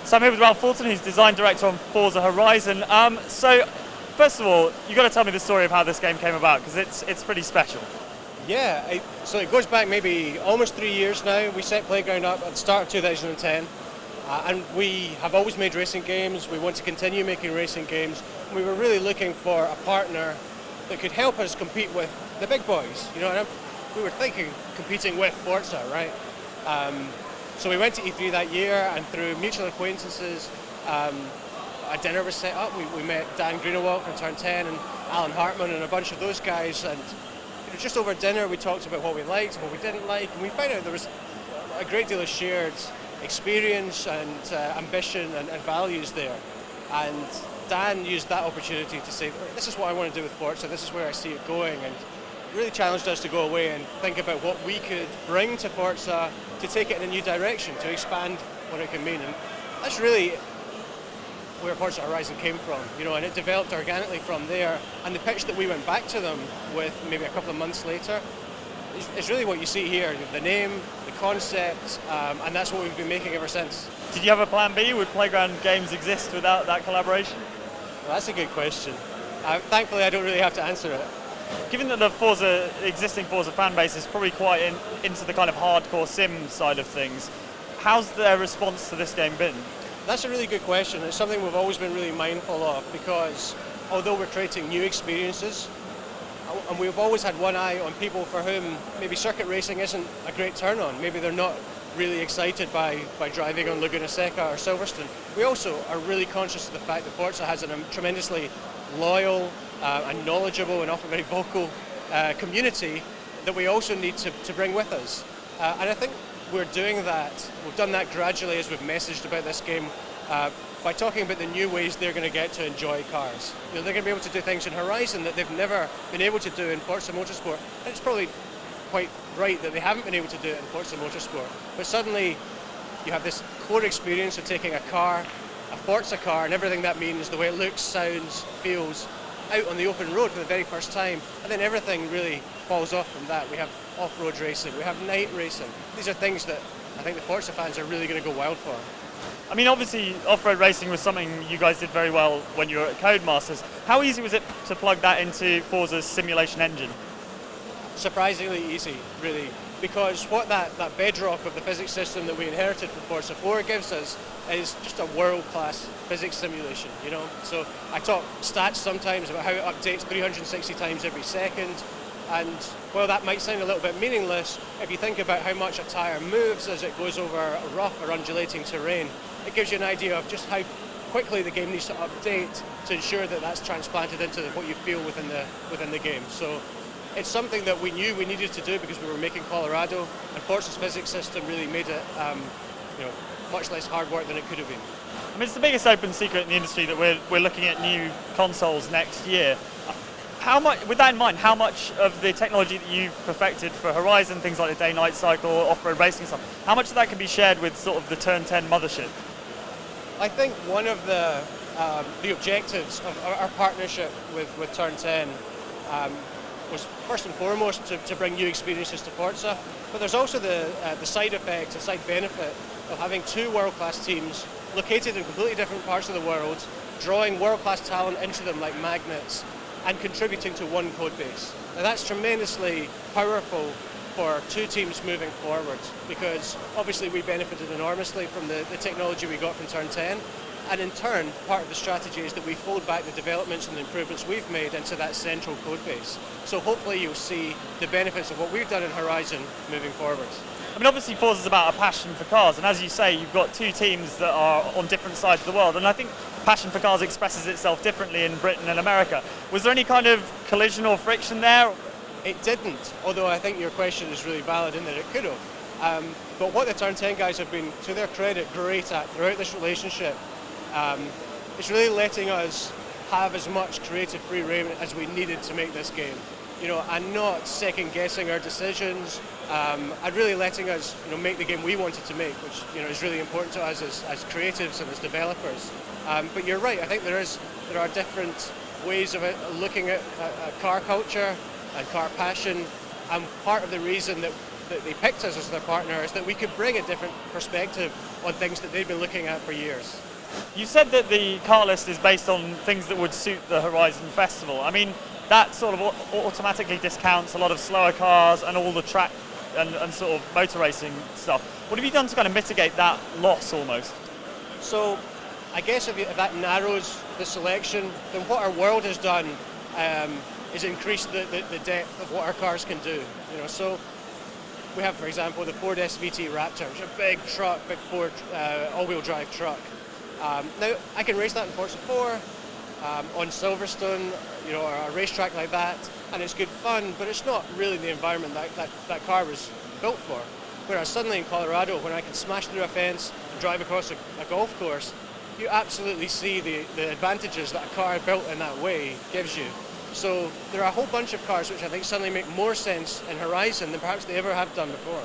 So I'm here with Ralph Fulton, who's design director on Forza Horizon. So first of all, you've got to tell me the story of how this game came about, because it's pretty special. Yeah, so it goes back maybe almost 3 years now. We set Playground up at the start of 2010, and we have always made racing games. We want to continue making racing games. We were really looking for a partner that could help us compete with the big boys. And we were thinking competing with Forza, right? So we went to E3 that year, and through mutual acquaintances, a dinner was set up. We met Dan Greenawalt from Turn 10 and Alan Hartman and a bunch of those guys, and just over dinner we talked about what we liked and what we didn't like, and we found out there was a great deal of shared experience and ambition and values there. And Dan used that opportunity to say, this is what I want to do with Forza, this is where I see it going, and really challenged us to go away and think about what we could bring to Forza to take it in a new direction, to expand what it can mean. And that's really where Forza Horizon came from, and it developed organically from there. And the pitch that we went back to them with maybe a couple of months later is really what you see here, the name, the concept, and that's what we've been making ever since. Did you have a plan B? Would Playground Games exist without that collaboration? Well, that's a good question. Thankfully, I don't really have to answer it. Given that the existing Forza fan base is probably quite into the kind of hardcore sim side of things, how's their response to this game been? That's a really good question. It's something we've always been really mindful of, because although we're creating new experiences, and we've always had one eye on people for whom maybe circuit racing isn't a great turn on, maybe they're not really excited by driving on Laguna Seca or Silverstone. We also are really conscious of the fact that Forza has a tremendously loyal and knowledgeable and often very vocal community that we also need to bring with us. And I think we're doing that. We've done that gradually as we've messaged about this game by talking about the new ways they're going to get to enjoy cars. They're going to be able to do things in Horizon that they've never been able to do in Forza Motorsport. And it's probably quite right that they haven't been able to do it in Forza Motorsport. But suddenly you have this core experience of taking a car, a Forza car, and everything that means, the way it looks, sounds, feels, out on the open road for the very first time, and then everything really falls off from that. We have off-road racing, we have night racing. These are things that I think the Forza fans are really going to go wild for. I mean, obviously off-road racing was something you guys did very well when you were at Codemasters. How easy was it to plug that into Forza's simulation engine? Surprisingly easy, really, because what that bedrock of the physics system that we inherited from Forza 4 gives us is just a world-class physics simulation, So I talk stats sometimes about how it updates 360 times every second, and while that might sound a little bit meaningless, if you think about how much a tyre moves as it goes over rough or undulating terrain, it gives you an idea of just how quickly the game needs to update to ensure that that's transplanted into what you feel within the game. So it's something that we knew we needed to do because we were making Colorado, and Forza's physics system really made it much less hard work than it could have been. I mean, it's the biggest open secret in the industry that we're looking at new consoles next year. With that in mind, how much of the technology that you've perfected for Horizon, things like the day-night cycle, off-road racing stuff, how much of that can be shared with sort of the Turn 10 mothership? I think one of the objectives of our partnership with Turn 10 was first and foremost to bring new experiences to Forza, but there's also the side effect, the side benefit of having two world-class teams located in completely different parts of the world, drawing world-class talent into them like magnets and contributing to one code base. Now that's tremendously powerful for two teams moving forward, because obviously we benefited enormously from the technology we got from Turn 10, and in turn, part of the strategy is that we fold back the developments and the improvements we've made into that central code base. So hopefully you'll see the benefits of what we've done in Horizon moving forward. I mean, obviously Forza's about a passion for cars, and as you say, you've got two teams that are on different sides of the world, and I think passion for cars expresses itself differently in Britain and America. Was there any kind of collision or friction there? It didn't, although I think your question is really valid in that it could have. But what the Turn 10 guys have been, to their credit, great at throughout this relationship, is really letting us have as much creative free rein as we needed to make this game. And not second guessing our decisions, and really letting us make the game we wanted to make, which is really important to us as creatives and as developers. But you're right, I think there are different ways of looking at car culture and car passion, and part of the reason that they picked us as their partner is that we could bring a different perspective on things that they've been looking at for years. You said that the car list is based on things that would suit the Horizon Festival. I mean, that sort of automatically discounts a lot of slower cars and all the track and sort of motor racing stuff. What have you done to kind of mitigate that loss almost? So I guess if that narrows the selection, then what our world has done is increase the depth of what our cars can do. So we have, for example, the Ford SVT Raptor, which is a big truck, big Ford all-wheel drive truck. Now I can race that in Forza 4 on Silverstone, or a racetrack like that, and it's good fun, but it's not really the environment that car was built for. Whereas suddenly in Colorado, when I can smash through a fence and drive across a golf course, you absolutely see the advantages that a car built in that way gives you. So there are a whole bunch of cars which I think suddenly make more sense in Horizon than perhaps they ever have done before.